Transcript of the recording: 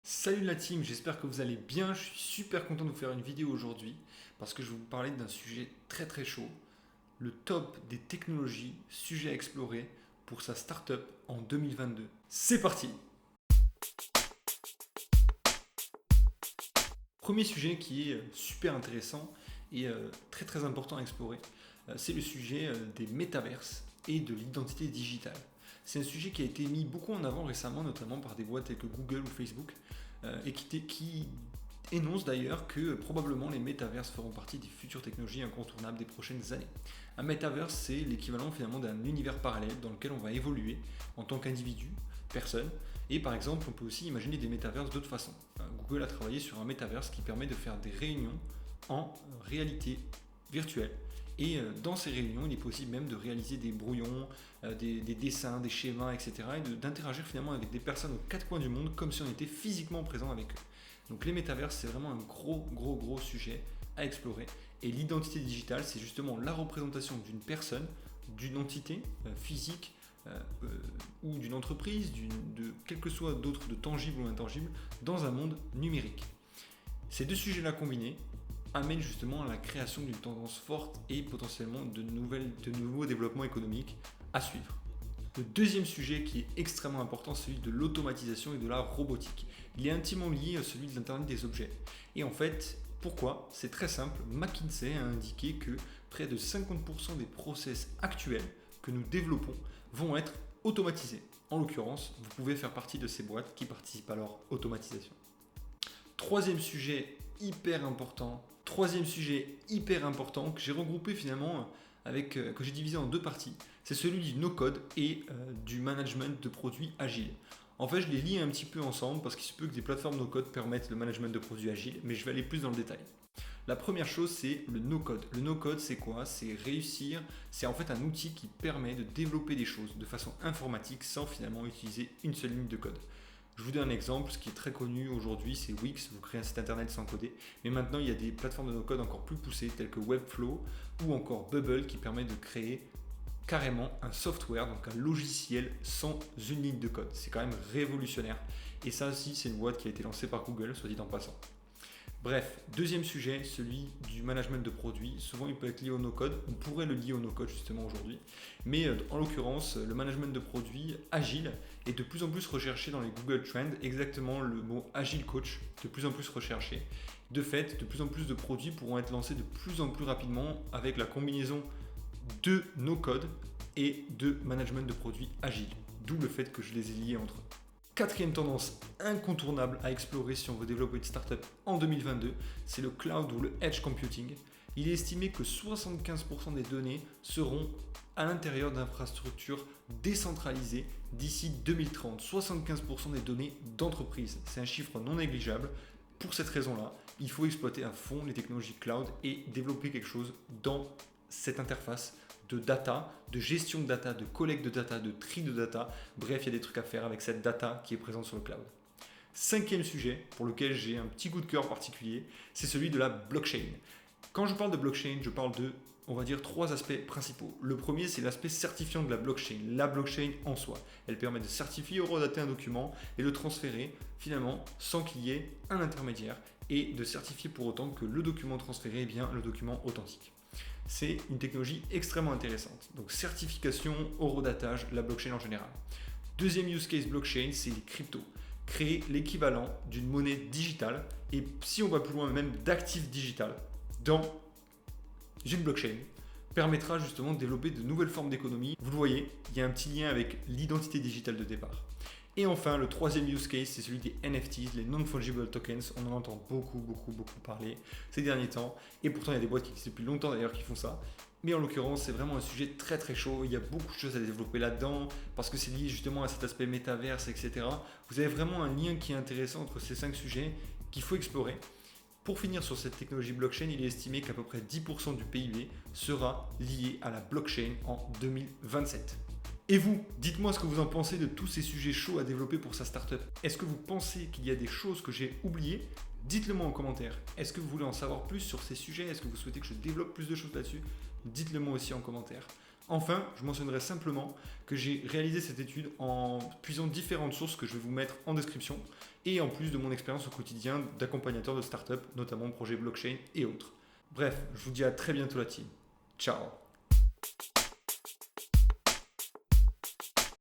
Salut la team, j'espère que vous allez bien. Je suis super content de vous faire une vidéo aujourd'hui parce que je vais vous parler d'un sujet très très chaud, le top des technologies, sujet à explorer pour sa startup en 2022. C'est parti! Premier sujet qui est super intéressant et très très important à explorer, c'est le sujet des métaverses et de l'identité digitale. C'est un sujet qui a été mis beaucoup en avant récemment, notamment par des boîtes telles que Google ou Facebook, et qui énonce d'ailleurs que probablement les métaverses feront partie des futures technologies incontournables des prochaines années. Un métaverse, c'est l'équivalent finalement d'un univers parallèle dans lequel on va évoluer en tant qu'individu, personne, et par exemple, on peut aussi imaginer des métaverses d'autres façons. Google a travaillé sur un métaverse qui permet de faire des réunions en réalité virtuelle. Et dans ces réunions, il est possible même de réaliser des brouillons, des dessins, des schémas, etc. Et d'interagir finalement avec des personnes aux quatre coins du monde comme si on était physiquement présent avec eux. Donc les métaverses, c'est vraiment un gros sujet à explorer. Et l'identité digitale, c'est justement la représentation d'une personne, d'une entité physique, ou d'une entreprise, de quel que soit d'autre, de tangible ou intangible, dans un monde numérique. Ces deux sujets-là combinés amènent justement à la création d'une tendance forte et potentiellement de nouveaux développements économiques à suivre. Le deuxième sujet qui est extrêmement important, c'est celui de l'automatisation et de la robotique. Il est intimement lié à celui de l'Internet des objets. Et en fait, pourquoi? C'est très simple. McKinsey a indiqué que près de 50% des process actuels que nous développons vont être automatisés. En l'occurrence, vous pouvez faire partie de ces boîtes qui participent à leur automatisation. Troisième sujet hyper important que j'ai regroupé finalement que j'ai divisé en deux parties. C'est celui du no-code et du management de produits agiles. En fait, je les lis un petit peu ensemble parce qu'il se peut que des plateformes no-code permettent le management de produits agiles, mais je vais aller plus dans le détail. La première chose, c'est le no-code. Le no-code, c'est quoi? C'est en fait un outil qui permet de développer des choses de façon informatique sans finalement utiliser une seule ligne de code. Je vous donne un exemple, ce qui est très connu aujourd'hui, c'est Wix, vous créez un site internet sans coder, mais maintenant il y a des plateformes de no-code encore plus poussées, telles que Webflow ou encore Bubble, qui permet de créer carrément un software, donc un logiciel sans une ligne de code. C'est quand même révolutionnaire, et ça aussi c'est une boîte qui a été lancée par Google, soit dit en passant. Bref, deuxième sujet, celui du management de produits. Souvent, il peut être lié au no-code. On pourrait le lier au no-code justement aujourd'hui. Mais en l'occurrence, le management de produits agile est de plus en plus recherché dans les Google Trends. Exactement le mot agile coach, de plus en plus recherché. De fait, de plus en plus de produits pourront être lancés de plus en plus rapidement avec la combinaison de no-code et de management de produits agile. D'où le fait que je les ai liés entre eux. Quatrième tendance incontournable à explorer si on veut développer une startup en 2022, c'est le cloud ou le edge computing. Il est estimé que 75% des données seront à l'intérieur d'infrastructures décentralisées d'ici 2030. 75% des données d'entreprise. C'est un chiffre non négligeable. Pour cette raison-là, il faut exploiter à fond les technologies cloud et développer quelque chose dans cette interface de data, de gestion de data, de collecte de data, de tri de data. Bref, il y a des trucs à faire avec cette data qui est présente sur le cloud. Cinquième sujet pour lequel j'ai un petit coup de cœur particulier, c'est celui de la blockchain. Quand je parle de blockchain, je parle de, on va dire, trois aspects principaux. Le premier, c'est l'aspect certifiant de la blockchain. La blockchain en soi, elle permet de certifier, horodater un document et le transférer finalement sans qu'il y ait un intermédiaire et de certifier pour autant que le document transféré est bien le document authentique. C'est une technologie extrêmement intéressante. Donc certification, horodatage, la blockchain en général. Deuxième use case blockchain, c'est les cryptos. Créer l'équivalent d'une monnaie digitale et si on va plus loin même d'actifs digital dans une blockchain permettra justement de développer de nouvelles formes d'économie. Vous le voyez, il y a un petit lien avec l'identité digitale de départ. Et enfin, le troisième use case, c'est celui des NFTs, les Non-Fungible Tokens. On en entend beaucoup parler ces derniers temps. Et pourtant, il y a des boîtes qui existent depuis longtemps d'ailleurs qui font ça. Mais en l'occurrence, c'est vraiment un sujet très chaud. Il y a beaucoup de choses à développer là-dedans parce que c'est lié justement à cet aspect métaverse, etc. Vous avez vraiment un lien qui est intéressant entre ces 5 sujets qu'il faut explorer. Pour finir sur cette technologie blockchain, il est estimé qu'à peu près 10% du PIB sera lié à la blockchain en 2027. Et vous, dites-moi ce que vous en pensez de tous ces sujets chauds à développer pour sa startup. Est-ce que vous pensez qu'il y a des choses que j'ai oubliées? Dites-le moi en commentaire. Est-ce que vous voulez en savoir plus sur ces sujets? Est-ce que vous souhaitez que je développe plus de choses là-dessus? Dites-le moi aussi en commentaire. Enfin, je mentionnerai simplement que j'ai réalisé cette étude en puisant différentes sources que je vais vous mettre en description et en plus de mon expérience au quotidien d'accompagnateur de start-up, notamment projet blockchain et autres. Bref, je vous dis à très bientôt la team. Ciao.